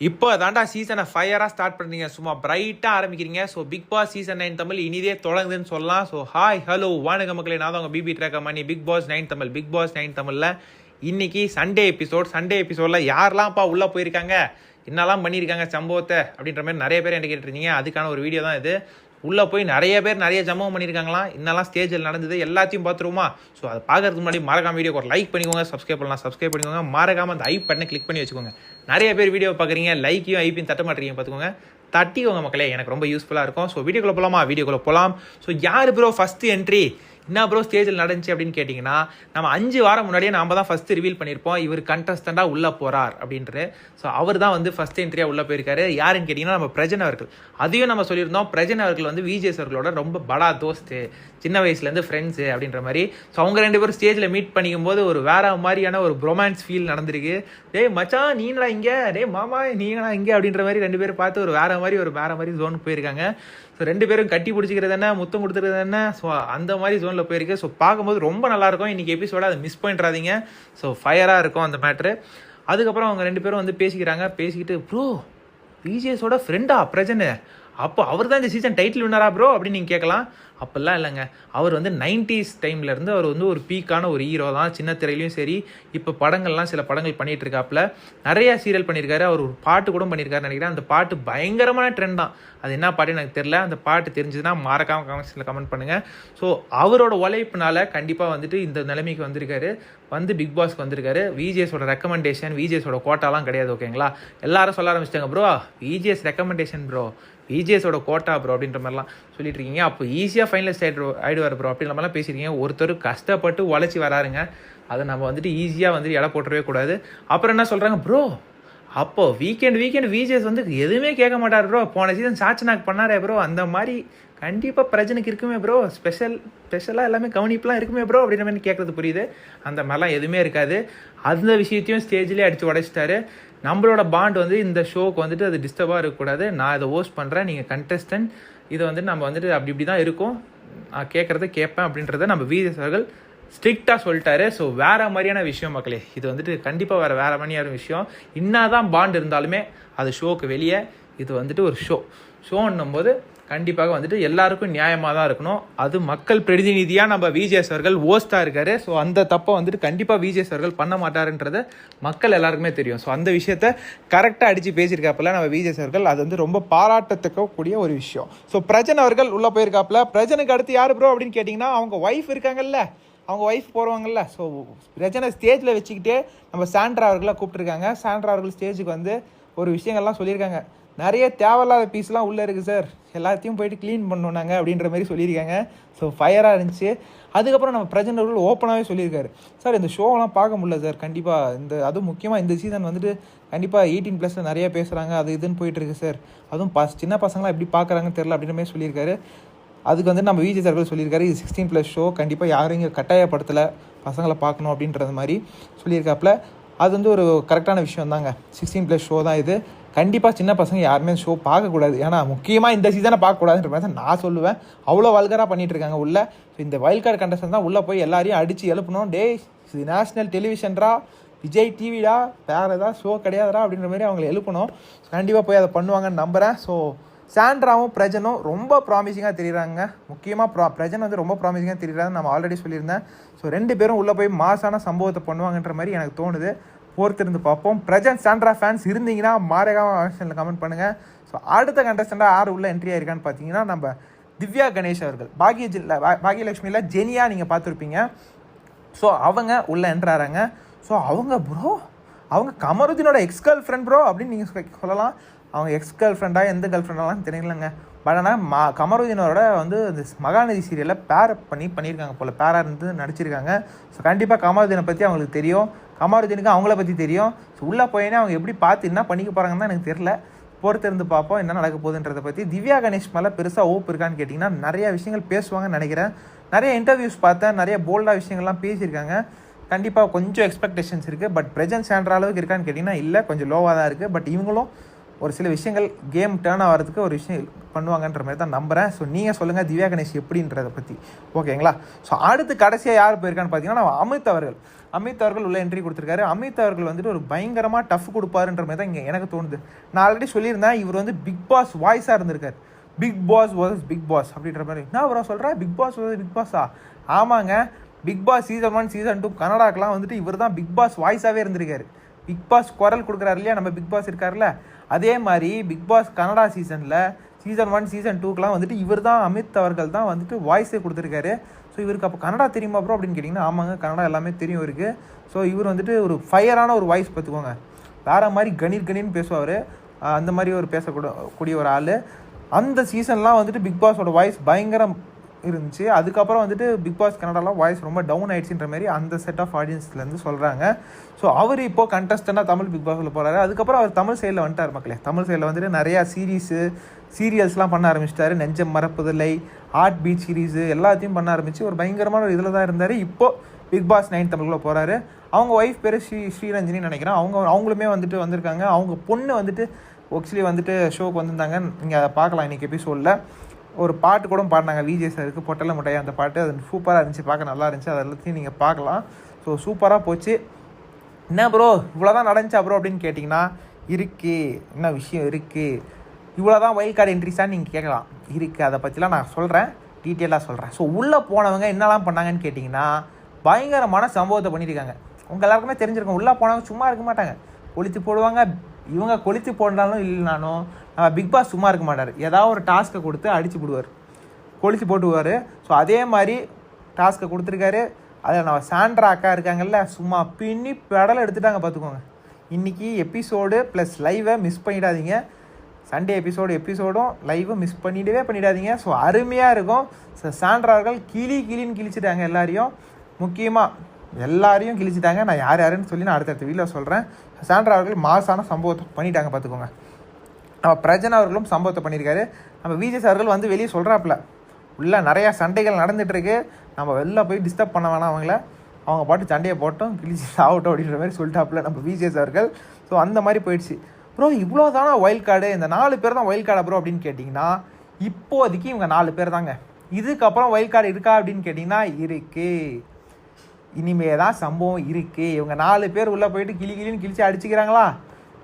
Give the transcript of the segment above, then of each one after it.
இப்போ தாண்டா சீசனை ஃபயராக ஸ்டார்ட் பண்ணுறீங்க, சும்மா பிரைட்டாக ஆரம்பிக்கிறீங்க. So Bigg Boss season 9 Tamil இனிதே தொடங்குதுன்னு சொல்லலாம். ஸோ ஹாய் ஹலோ வணக்க மக்களே, நான் தான் உங்கள் BB tracker Mani. Bigg Boss 9 Tamil Bigg Boss 9 தமிழில் இன்னைக்கு சண்டே எபிசோடில் யாரெல்லாம்ப்பா உள்ளே போயிருக்காங்க, என்னெல்லாம் பண்ணியிருக்காங்க சம்பவத்தை அப்படின்ற மாதிரி நிறைய பேர் என்கிட்ட கேட்டுருந்தீங்க. அதுக்கான ஒரு வீடியோ தான் இது. உள்ளே போய் நிறைய பேர் நிறைய சம்பவம் பண்ணியிருக்காங்களாம், இன்னெல்லாம் ஸ்டேஜில் நடந்தது எல்லாத்தையும் பார்த்துருவோமா. ஸோ அதை பார்க்கறதுக்கு முன்னாடி மறக்காம வீடியோக்கு ஒரு லைக் பண்ணிக்கோங்க, சப்ஸ்கிரைப் பண்ணிக்கோங்க, மறக்காம அந்த ஐப் பண்ணி கிளிக் பண்ணி வச்சுக்கோங்க. நிறைய பேர் வீடியோ பார்க்குறீங்க, லைக்கையும் ஐப்பையும் தட்ட மாட்டீங்க, பார்த்துக்கோங்க. தட்டிக்கோங்க மக்களே, எனக்கு ரொம்ப யூஸ்ஃபுல்லாக இருக்கும். ஸோ வீடியோக்குள்ளே போகலாம். ஸோ யார் ப்ரோ ஃபஸ்ட்டு என்ட்ரி, என்ன ப்ரோ ஸ்டேஜில் நடந்துச்சு அப்படின்னு கேட்டிங்கன்னா, நம்ம 5 வாரம் முன்னாடியே நாம் தான் ஃபஸ்ட்டு ரிவீல் பண்ணியிருப்போம் இவர் கண்டஸ்டண்டாக உள்ளே போகிறார் அப்படின்ட்டு. ஸோ அவர் தான் வந்து ஃபஸ்ட் என்ட்ரியாக உள்ளே போயிருக்காரு. யாருன்னு கேட்டிங்கன்னா நம்ம பிரஜன் அவர்கள். அதையும் நம்ம சொல்லியிருந்தோம், பிரஜன் அவர்கள் வந்து விஜேஸ் அவர்களோட ரொம்ப படா தோஸ்து, சின்ன வயசுலேருந்து ஃப்ரெண்ட்ஸு அப்படின்ற மாதிரி. ஸோ அவங்க 2 பேரும் ஸ்டேஜில் மீட் பண்ணிக்கும் போது ஒரு வேற மாதிரியான ஒரு ரொமான்ஸ் ஃபீல் நடந்திருக்கு. டேய் மச்சான் நீங்களா இங்கே, டே மாமா நீங்களா இங்கே அப்படின்ற மாதிரி 2 பேரும் பார்த்து ஒரு வேற மாதிரி ஜோனுக்கு போயிருக்காங்க. ஸோ 2 பேரும் கட்டி பிடிச்சிக்கிறது என்ன, முத்தம் கொடுத்துருக்கிறது என்ன, ஸோ அந்த மாதிரி ஜோனில் போயிருக்கு. ஸோ பார்க்கும்போது ரொம்ப நல்லாயிருக்கும். இன்றைக்கி எபிசோட அதை மிஸ் பண்ணிடாதீங்க. ஸோ ஃபயராக இருக்கும் அந்த மேட்ரு. அதுக்கப்புறம் அவங்க 2 பேரும் வந்து பேசிக்கிட்டு ப்ரோ விஜேஸோட ஃப்ரெண்டா பிரஜனு, அப்போ அவர் தான் இந்த சீசன் டைட்டில் வின்னரா ப்ரோ அப்படின்னு நீங்கள் கேட்கலாம். அப்போல்லாம் இல்லைங்க, அவர் வந்து 90s டைம்லேருந்து அவர் வந்து ஒரு பீக்கான ஒரு ஹீரோ தான். சின்ன திரையிலையும் சரி, இப்போ படங்கள்லாம் சில படங்கள் பண்ணிகிட்டு இருக்காப்புல, நிறையா சீரியல் பண்ணியிருக்காரு. அவர் ஒரு பாட்டு கூட பண்ணியிருக்காருன்னு நினைக்கிறேன். அந்த பாட்டு பயங்கரமான ட்ரெண்ட் தான். அது என்ன பாட்டு எனக்கு தெரில, அந்த பாட்டு தெரிஞ்சதுன்னா மறக்காமல் கமெண்ட்ஸில் கமெண்ட் பண்ணுங்கள். ஸோ அவரோட உழைப்புனால கண்டிப்பாக வந்துட்டு இந்த நிலைமைக்கு வந்திருக்காரு, வந்து பிக் பாஸ்க்கு வந்திருக்காரு. விஜேஸோட ரெக்கமெண்டேஷன், விஜேஸோட கோட்டாலாம் கிடையாது, ஓகேங்களா. எல்லாரும் சொல்ல ஆரம்பிச்சிட்டாங்க ப்ரோ விஜேஸ் ரெக்கமெண்டேஷன் ப்ரோ, விஜேஸோட கோட்டா ப்ரோ அப்படின்ற மாதிரிலாம் சொல்லிட்டு இருக்கீங்க. அப்போ ஈஸியாக ஃபைனலிஸ்ட் ஆகிடுவார் ப்ரோ அப்படின்ற மாதிரிலாம் பேசியிருக்கீங்க. ஒருத்தர் கஷ்டப்பட்டு உழைச்சி வராருங்க, அதை நம்ம வந்துட்டு ஈஸியாக வந்துட்டு இடம் போட்டுறவே கூடாது. அப்புறம் என்ன சொல்கிறாங்க ப்ரோ, அப்போது வீக்கெண்ட் விஜேஸ் வந்து எதுவுமே கேட்க மாட்டார் ப்ரோ, போன சீசன் சாச்சனாக் பண்ணாரே ப்ரோ, அந்த மாதிரி கண்டிப்பாக பிரச்சனைக்கு இருக்குமே ப்ரோ, ஸ்பெஷலாக எல்லாமே கவனிப்புலாம் இருக்குமே ப்ரோ அப்படின்ற மாதிரி கேட்குறது புரியுது. அந்த மாதிரிலாம் எதுவுமே இருக்காது. அந்த விஷயத்தையும் ஸ்டேஜ்லேயே அடித்து உடைச்சிட்டாரு. நம்மளோட பாண்ட் வந்து இந்த ஷோக்கு வந்துட்டு அது டிஸ்டர்பாக இருக்கக்கூடாது. நான் இதை ஹோஸ்ட் பண்ணுறேன், நீங்கள் கண்டஸ்டன்ட், இதை வந்து நம்ம வந்துட்டு அப்படி தான் இருக்கும், நான் கேட்குறத கேட்பேன் அப்படின்றத நம்ம விஜேஸ் அவர்கள் ஸ்ட்ரிக்டாக சொல்லிட்டாரு. ஸோ வேறு மாதிரியான விஷயம் மக்களே, இது வந்துட்டு கண்டிப்பாக வேறு மாதிரியான விஷயம். தான் பாண்ட் இருந்தாலுமே அது ஷோக்கு வெளியே, இது வந்துட்டு ஒரு ஷோன்னும் போது கண்டிப்பாக வந்துட்டு எல்லாருக்கும் நியாயமாக தான் இருக்கணும். அது மக்கள் பிரதிநிதியாக நம்ம விஜேஸ் அவர்கள் ஹோஸ்டாக இருக்காரு. ஸோ அந்த தப்பை வந்துட்டு கண்டிப்பாக விஜேஸ் அவர்கள் பண்ண மாட்டாருன்றது மக்கள் எல்லாருக்குமே தெரியும். ஸோ அந்த விஷயத்த கரெக்டாக அடித்து பேசியிருக்காப்புல நம்ம விஜேஸ் அவர்கள், அது வந்து ரொம்ப பாராட்டத்துக்கக்கூடிய ஒரு விஷயம். ஸோ பிரஜன் அவர்கள் உள்ளே போயிருக்காப்புல. பிரஜனுக்கு அடுத்து யார் ப்ரோ அப்படின்னு கேட்டிங்கன்னா, அவங்க ஒய்ஃப் இருக்காங்கல்ல, அவங்க ஒய்ஃப் போடுவாங்கல்ல. ஸோ பிரச்சனை ஸ்டேஜில் வச்சுக்கிட்டே நம்ம சாண்ட்ரா அவர்களாக கூப்பிட்டுருக்காங்க. சாண்ட்ரா அவர்கள் ஸ்டேஜுக்கு வந்து ஒரு விஷயங்கள்லாம் சொல்லியிருக்காங்க. நிறைய தேவையில்லாத பீஸ்லாம் உள்ளே இருக்குது சார், எல்லாத்தையும் போயிட்டு க்ளீன் பண்ணோம் நாங்கள் அப்படின்ற மாதிரி சொல்லியிருக்காங்க. ஸோ ஃபயராக இருந்துச்சு. அதுக்கப்புறம் நம்ம பிரஜன் அவர்கள் ஓப்பனாகவே சொல்லியிருக்காரு, சார் இந்த ஷோவெலாம் பார்க்க முடியல சார், கண்டிப்பாக அதுவும் முக்கியமாக இந்த சீசன் வந்துட்டு கண்டிப்பாக 18+ நிறைய பேசுகிறாங்க, அது இதுன்னு போயிட்டுருக்கு சார், அதுவும் சின்ன பசங்களாம் எப்படி பார்க்குறாங்கன்னு தெரில அப்படின்ற மாதிரி சொல்லியிருக்காரு. அதுக்கு வந்து நம்ம விஜய் அவர்கள் சொல்லியிருக்காரு, இது 16+ ஷோ, கண்டிப்பாக யாரும் இங்கே கட்டாயப்படுத்தலை பசங்களை பார்க்கணும் அப்படின்றது மாதிரி சொல்லியிருக்காப்புல. அது வந்து ஒரு கரெக்டான விஷயம் தாங்க. 16+ ஷோ தான் இது. கண்டிப்பாக சின்ன பசங்க யாருமே ஷோ பார்க்கக்கூடாது. ஏன்னா முக்கியமாக இந்த சீசனை பார்க்கக்கூடாதுன்ற மாதிரி தான் நான் சொல்லுவேன். அவ்வளோ வல்கராக பண்ணிகிட்டு இருக்காங்க உள்ளே. ஸோ இந்த வைல்ட் கார்டு கண்டஸ்டன் தான் உள்ளே போய் எல்லாரையும் அடித்து எழுப்பணும், டே இது நேஷ்னல் டெலிவிஷன்ரா, விஜய் டிவிடா, வேறு ஏதாவது ஷோ கிடையாதுடா அப்படின்ற மாதிரி அவங்களை எழுப்பணும். கண்டிப்பாக போய் அதை பண்ணுவாங்கன்னு நம்புகிறேன். ஸோ சாண்ட்ராவும் பிரஜனும் ரொம்ப ப்ராமிசிங்காக தெரியுறாங்க. முக்கியமாக பிரஜன் வந்து ரொம்ப ப்ராமிசிங்காக தெரியுறாங்க, நம்ம ஆல்ரெடி சொல்லியிருந்தேன். ஸோ 2 பேரும் உள்ளே போய் மாசான சம்பவத்தை பண்ணுவாங்கன்ற மாதிரி எனக்கு தோணுது. பொறுத்திருந்து பார்ப்போம். பிரஜன் சாண்ட்ரா ஃபேன்ஸ் இருந்தீங்கன்னா மறக்காம ஆப்ஷனில் கமெண்ட் பண்ணுங்கள். ஸோ அடுத்த கண்டஸ்டண்டாக யார் உள்ள என்ட்ரி ஆயிருக்கான்னு பார்த்தீங்கன்னா, நம்ம திவ்யா கணேஷ் அவர்கள். பாகியலட்சுமியில் ஜெனியா நீங்கள் பார்த்துருப்பீங்க. ஸோ அவங்க உள்ளே என்ட்ராறாங்க. ஸோ அவங்க கமருதீனோட எக்ஸ் கேர்ள் ஃப்ரெண்ட் ப்ரோ அப்படின்னு நீங்கள் சொல்லலாம். அவங்க எக்ஸ் கேர்ள் ஃப்ரெண்டாக எந்த கேர்ள் ஃப்ரெண்டாலாம் தெரியலங்க. பட் ஆனால் கமருதீனோட வந்து இந்த மகாநதி சீரியலில் பண்ணியிருக்காங்க போல், பேராக இருந்து நடிச்சிருக்காங்க. ஸோ கண்டிப்பாக கமருதீனை பற்றி அவங்களுக்கு தெரியும், கமருதீனுக்கு அவங்கள பற்றி தெரியும். ஸோ உள்ளே போயினே அவங்க எப்படி பார்த்து என்ன பண்ணிக்க போகிறாங்கன்னு தான் எனக்கு தெரில. பொறுத்திருந்து பார்ப்போம் என்ன நடக்க போகுதுன்றதை பற்றி. திவ்யா கணேஷ் மேலே பெருசாக ஓப்பு இருக்கான்னு கேட்டிங்கன்னா, நிறையா விஷயங்கள் பேசுவாங்கன்னு நினைக்கிறேன். நிறைய இன்டர்வியூஸ் பார்த்தேன், நிறைய போல்டாக விஷயங்கள்லாம் பேசியிருக்காங்க. கண்டிப்பாக கொஞ்சம் எக்ஸ்பெக்டேஷன்ஸ் இருக்குது. பட் பிரஜன் சாண்ட்ரா அளவுக்கு இருக்கான்னு கேட்டிங்கன்னா இல்லை, கொஞ்சம் லோவாக தான் இருக்குது. பட் இவங்களும் ஒரு சில விஷயங்கள் கேம் டேர்ன் ஆகிறதுக்கு ஒரு விஷயம் பண்ணுவாங்கன்ற மாதிரி தான் நம்புகிறேன். ஸோ நீங்கள் சொல்லுங்கள் திவ்யா கணேஷ் எப்படின்றத பற்றி, ஓகேங்களா? ஸோ அடுத்து கடைசியாக யார் போயிருக்கான்னு பார்த்தீங்கன்னா நம்ம அமித் அவர்கள் உள்ள என்ட்ரி கொடுத்துருக்காரு. அமித் அவர்கள் வந்துட்டு ஒரு பயங்கரமாக டஃப் கொடுப்பாருன்ற மாதிரி தான் இங்கே எனக்கு தோணுது. நான் ஆல்ரெடி சொல்லியிருந்தேன், இவர் வந்து பிக் பாஸ் வாய்ஸாக இருந்திருக்காரு. Bigg Boss versus Bigg Boss அப்படின்ற மாதிரி. என்ன ப்ரோ சொல்கிறேன், பிக் பாஸ் வர்சஸ் பிக் பாஸா? ஆமாங்க, பிக் பாஸ் சீசன் 1 சீசன் 2 கனடாக்கெலாம் வந்துட்டு இவர் தான் பிக் பாஸ் வாய்ஸாகவே இருந்திருக்காரு. பிக் பாஸ் குரல் கொடுக்குறாரு இல்லையா, நம்ம பிக் பாஸ் இருக்காருல்ல, அதே மாதிரி பிக் பாஸ் கனடா சீசனில் சீசன் 1 சீசன் 2க்கெலாம் வந்துட்டு இவர் தான் அமித் அவர்கள் தான் வந்துட்டு வாய்ஸே கொடுத்துருக்காரு. ஸோ இவருக்கு அப்போ கனடா தெரியுமா ப்ரோ அப்படின்னு கேட்டிங்கன்னா, ஆமாங்க கனடா எல்லாமே தெரியும் இவருக்கு. ஸோ இவர் வந்துட்டு ஒரு ஃபயரான ஒரு வாய்ஸ் பார்த்துக்கோங்க, வேறு மாதிரி கணீர்னு பேசுவார். அந்த மாதிரி ஒரு பேசக்கூடிய ஒரு ஆள். அந்த சீசன்லாம் வந்துட்டு பிக் பாஸோட வாய்ஸ் பயங்கரம் இருந்துச்சு. அதுக்கப்புறம் வந்துட்டு பிக் பாஸ் கனடாலாம் வாய்ஸ் ரொம்ப டவுன் ஆயிடுச்சுன்ற மாதிரி அந்த செட் ஆஃப் ஆடியன்ஸ்லேருந்து சொல்கிறாங்க. ஸோ அவர் இப்போது கண்டஸ்டண்டாக தமிழ் பிக் பாஸில் போகிறாரு. அதுக்கப்புறம் அவர் தமிழ் சைடில் வந்துட்டார் மக்களே. தமிழ் சைடில் வந்துட்டு நிறையா சீரியல்ஸ்லாம் பண்ண ஆரம்பிச்சிட்டாரு. நெஞ்சம் மறப்பதில்லை, ஹார்ட் பீட் சீரீஸு எல்லாத்தையும் பண்ண ஆரம்பித்து ஒரு பயங்கரமான ஒரு இதில் தான் இருந்தார். இப்போது பிக் பாஸ் 9 தமிழ்குள்ளே போகிறாரு. அவங்க ஒய்ஃப் பேர் ஸ்ரீரஞ்சினின்னு நினைக்கிறேன். அவங்களுமே வந்துட்டு வந்திருக்காங்க. அவங்க பொண்ணு வந்துட்டு ஆக்சுவலி வந்துட்டு ஷோக்கு வந்திருந்தாங்க. நீங்கள் அதை பார்க்கலாம் இன்றைக்கி எபிசோடில். ஒரு பாட்டு கூட பாடினாங்க விஜய் சாருக்கு, பொட்டல முட்டையா அந்த பாட்டு. அது சூப்பராக இருந்துச்சு, பார்க்க நல்லா இருந்துச்சு. அது எல்லாத்தையும் நீங்கள் பார்க்கலாம். ஸோ சூப்பராக போச்சு. என்ன ப்ரோ இவ்வளோதான் நடந்துச்சா ப்ரோ அப்படின்னு கேட்டிங்கன்னா, இருக்குது என்ன விஷயம் இருக்குது, இவ்வளோ தான் வைல்ட் கார்டு என்ட்ரிஸான்னு நீங்கள் கேட்கலாம். இருக்குது, அதை பற்றிலாம் நான் சொல்கிறேன், டீட்டெயிலாக சொல்கிறேன். ஸோ உள்ளே போனவங்க என்னெல்லாம் பண்ணாங்கன்னு கேட்டிங்கன்னா, பயங்கரமான சம்பவத்தை பண்ணியிருக்காங்க. உங்கள் எல்லாருக்குமே தெரிஞ்சிருக்கும், உள்ளே போனவங்க சும்மா இருக்க மாட்டாங்க, கொளுத்தி போடுவாங்க. இவங்க கொளுத்தி போட்டாலும் இல்லைனாலும் நம்ம பிக் பாஸ் சும்மா இருக்க மாட்டார். ஏதாவது ஒரு டாஸ்க்கை கொடுத்து அடித்து போடுவார், கொளுத்தி போட்டுவார். ஸோ அதே மாதிரி டாஸ்க்கை கொடுத்துருக்காரு. அதில் நம்ம சாண்ட்ரா அக்கா இருக்காங்கல்ல, சும்மா பின்னி பெடலை எடுத்துட்டாங்க பார்த்துக்கோங்க. இன்றைக்கி எபிசோடு ப்ளஸ் லைவை மிஸ் பண்ணிடாதீங்க. சண்டே எபிசோடும் லைவை மிஸ் பண்ணிடாதீங்க. ஸோ அருமையாக இருக்கும். ஸோ சாண்ட்ரா அவர்கள் கிளின்னு கிழிச்சிட்டாங்க எல்லாரையும். முக்கியமாக எல்லாரையும் கிழிச்சிட்டாங்க. நான் யாருன்னு சொல்லி நான் அடுத்தடுத்த வீடியோ சொல்கிறேன். சாண்ட்ரா அவர்கள் மாசான சம்பவத்தை பண்ணிட்டாங்க பார்த்துக்கோங்க. நம்ம பிரஜன் அவர்களும் சம்பவத்தை பண்ணியிருக்காரு. நம்ம விஜய் அவர்கள் வந்து வெளியே சொல்கிறாப்புல, உள்ள நிறையா சண்டைகள் நடந்துகிட்ருக்கு, நம்ம வெளில போய் டிஸ்டர்ப் பண்ண வேணாம் அவங்கள, அவங்க பாட்டு சண்டையை போட்டோம் கிழிச்சி ஆகட்டும் அப்படின்ற மாதிரி சொல்லிட்டாப்புல நம்ம விஜய் அவர்கள். ஸோ அந்த மாதிரி போயிடுச்சு. ப்ரோ இவ்வளோ தானே வைல்ட் கார்டு, இந்த 4 பேர் தான் வைல்ட் கார்டா ப்ரோ அப்படின்னு கேட்டிங்கன்னா, இப்போதைக்கு இவங்க 4 பேர் தாங்க. இதுக்கப்புறம் வைல்ட் கார்டு இருக்கா அப்படின்னு கேட்டிங்கன்னா இருக்குது. இனிமே தான் சம்பவம் இருக்குது. இவங்க 4 பேர் உள்ளே போயிட்டு கிளின்னு கிழிச்சு அடிச்சுக்கிறாங்களா,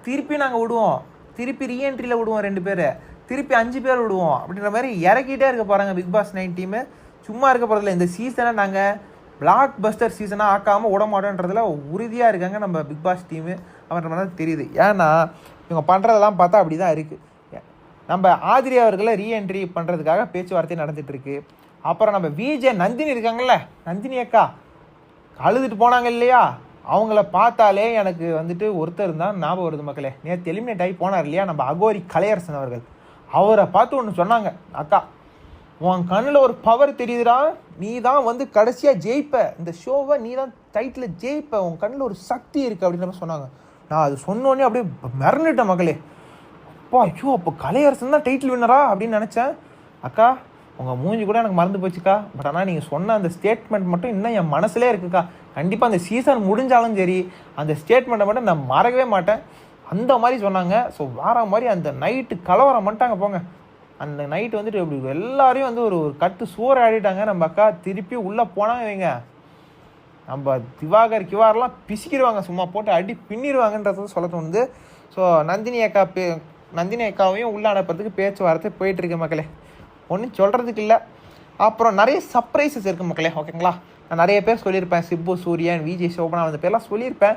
திருப்பி நாங்கள் விடுவோம், திருப்பி ரீஎன்ட்ரியில் விடுவோம் 2 பேர், திருப்பி 5 பேர் விடுவோம் அப்படின்ற மாதிரி இறக்கிட்டே இருக்க போகிறாங்க பிக் பாஸ் 9 டீமு. சும்மா இருக்க போகிறதில்ல. இந்த சீசனை நாங்கள் பிளாக் பஸ்டர் சீசனாக ஆக்காமல் விட மாட்டோன்றதுல உறுதியாக இருக்காங்க நம்ம பிக் பாஸ் டீமு அப்படின்ற மாதிரி தெரியுது. ஏன்னா இவங்க பண்ணுறதெல்லாம் பார்த்தா அப்படி தான் இருக்குது. நம்ம ஆதிரி அவர்களை ரீஎன்ட்ரி பண்ணுறதுக்காக பேச்சுவார்த்தை நடந்துகிட்ருக்கு. அப்புறம் நம்ம விஜே நந்தினி இருக்காங்கல்ல, நந்தினி அக்கா அழுதுட்டு போனாங்க இல்லையா, அவங்கள பார்த்தாலே எனக்கு வந்துட்டு ஒருத்தர் தான் ஞாபகம் வருது மக்களே. நேற்று எலிமினேட் ஆகி போனார் இல்லையா நம்ம அகோரி கலையரசன் அவர்கள், அவரை பார்த்து ஒன்று சொன்னாங்க, அக்கா உன் கண்ணில் ஒரு பவர் தெரியுதுடா, நீ தான் வந்து கடைசியாக ஜெயிப்ப, இந்த ஷோவை நீ தான் டைட்டில் ஜெயிப்ப, உன் கண்ணில் ஒரு சக்தி இருக்குது அப்படின்ற மாதிரி சொன்னாங்க. நான் அது சொன்னோடனே அப்படியே மிரண்டுட்டேன் மக்களே. அப்பா ஐயோ அப்போ கலையரசன் தான் டைட்டில் வின்னரா அப்படின்னு நினச்சேன். அக்கா உங்கள் மூஞ்சி கூட எனக்கு மறந்து போச்சுக்கா, பட் ஆனால் நீங்கள் சொன்ன அந்த ஸ்டேட்மெண்ட் மட்டும் இன்னும் என் மனசுலேயே இருக்குக்கா. கண்டிப்பாக அந்த சீசன் முடிஞ்சாலும் சரி அந்த ஸ்டேட்மெண்ட்டை மட்டும் நான் மறக்கவே மாட்டேன். அந்த மாதிரி சொன்னாங்க. ஸோ வேற மாதிரி அந்த நைட்டு கலவரம் பண்ணிட்டாங்க போங்க. அந்த நைட்டு வந்துட்டு எப்படி எல்லாரையும் வந்து ஒரு கட்டு சூறை ஆடிட்டாங்க நம்ம அக்கா. திருப்பி உள்ளே போனாங்க வைங்க, நம்ம கிவாரெலாம் பிசிக்கிடுவாங்க, சும்மா போட்டு அடி பின்னிடுவாங்கன்றது சொல்ல தோணுது. ஸோ நந்தினி அக்காவையும் உள்ளே அனுப்புறதுக்கு பேச்சுவார்த்தை போயிட்டுருக்கு மக்களே, ஒன்றும் சொல்கிறதுக்கு இல்லை. அப்புறம் நிறைய சர்ப்ரைசஸ் இருக்குது மக்களே, ஓகேங்களா. நான் நிறைய பேர் சொல்லியிருப்பேன், சிப்பு சூரியன் விஜய் சோபனா அந்த பேர்லாம் சொல்லியிருப்பேன்.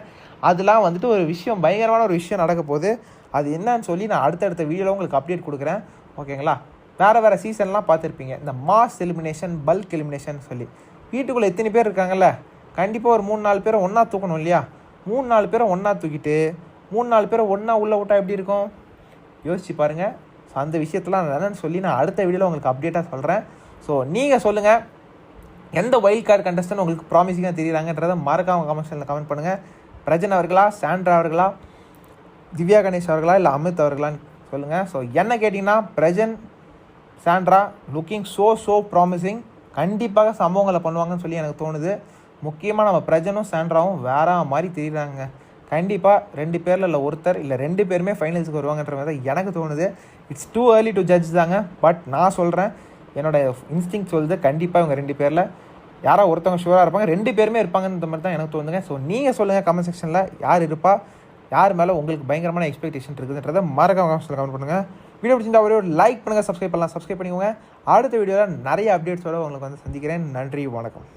அதெல்லாம் வந்துட்டு ஒரு விஷயம், பயங்கரமான ஒரு விஷயம் நடக்க போகுது. அது என்னன்னு சொல்லி நான் அடுத்தடுத்த வீடியோவில் உங்களுக்கு அப்டேட் கொடுக்குறேன், ஓகேங்களா. வேறு சீசன்லாம் பார்த்துருப்பீங்க, இந்த மாஸ் எலிமினேஷன், பல்க் எலிமினேஷன் சொல்லி. வீட்டுக்குள்ளே எத்தனை பேர் இருக்காங்கல்ல, கண்டிப்பாக ஒரு 3-4 பேரை ஒன்றா தூக்கணும் இல்லையா. 3-4 பேரை ஒன்றா தூக்கிட்டு 3-4 பேரை ஒன்றா உள்ளே விட்டா எப்படி இருக்கும் யோசிச்சு பாருங்கள். ஸோ அந்த விஷயத்தெலாம் என்னென்னு சொல்லி நான் அடுத்த வீடியோவில் உங்களுக்கு அப்டேட்டாக சொல்கிறேன். ஸோ நீங்கள் சொல்லுங்கள், எந்த வைல்ட் கார்டு கண்டஸ்டன் உங்களுக்கு ப்ராமிசிங்காக தெரியுறாங்கன்றதை மறக்காம கமெண்ட்ஸில் கமெண்ட் பண்ணுங்கள். பிரஜன் அவர்களா, சாண்ட்ரா அவர்களா, திவ்யா கணேஷ் அவர்களா, இல்லை அமித் அவர்களான்னு சொல்லுங்கள். ஸோ என்ன கேட்டிங்கன்னா Prajan, Sandra looking so promising. கண்டிப்பாக சம்பவங்களை பண்ணுவாங்கன்னு சொல்லி எனக்கு தோணுது. முக்கியமாக நம்ம பிரஜனும் சாண்ட்ராவும் வேற மாதிரி தெரியுறாங்க. கண்டிப்பாக 2 பேரில் இல்லை ஒருத்தர் இல்லை 2 பேருமே ஃபைனல்ஸுக்கு வருவாங்கன்ற மாதிரி தான் எனக்கு தோணுது. It's too early to judge தாங்க. பட் நான் சொல்கிறேன், என்னோடய இன்ஸ்டிங் சொல்லுது கண்டிப்பாக இவங்க 2 பேரில் யாரோ ஒருத்தவங்க ஷூராக இருப்பாங்க, 2 பேருமே இருப்பாங்கன்ற மாதிரி தான் எனக்கு தோணுதுங்க. ஸோ நீங்கள் சொல்லுங்கள் கமெண்ட் செக்ஷனில் யார் இருப்பா, யார் மேலே உங்களுக்கு பயங்கரமான எக்ஸ்பெக்டேஷன் இருக்குதுன்றதை மறக்காம கமெண்ட் பண்ணுங்கள். வீடியோ பிடிச்சிருந்தா ஒரே ஒரு லைக் பண்ணுங்கள், சப்ஸ்கிரைப் பண்ணிக்கோங்க. அடுத்த வீடியோவில் நிறைய அப்டேட்ஸோடு உங்களுக்கு வந்து சந்திக்கிறேன். நன்றி, வணக்கம்.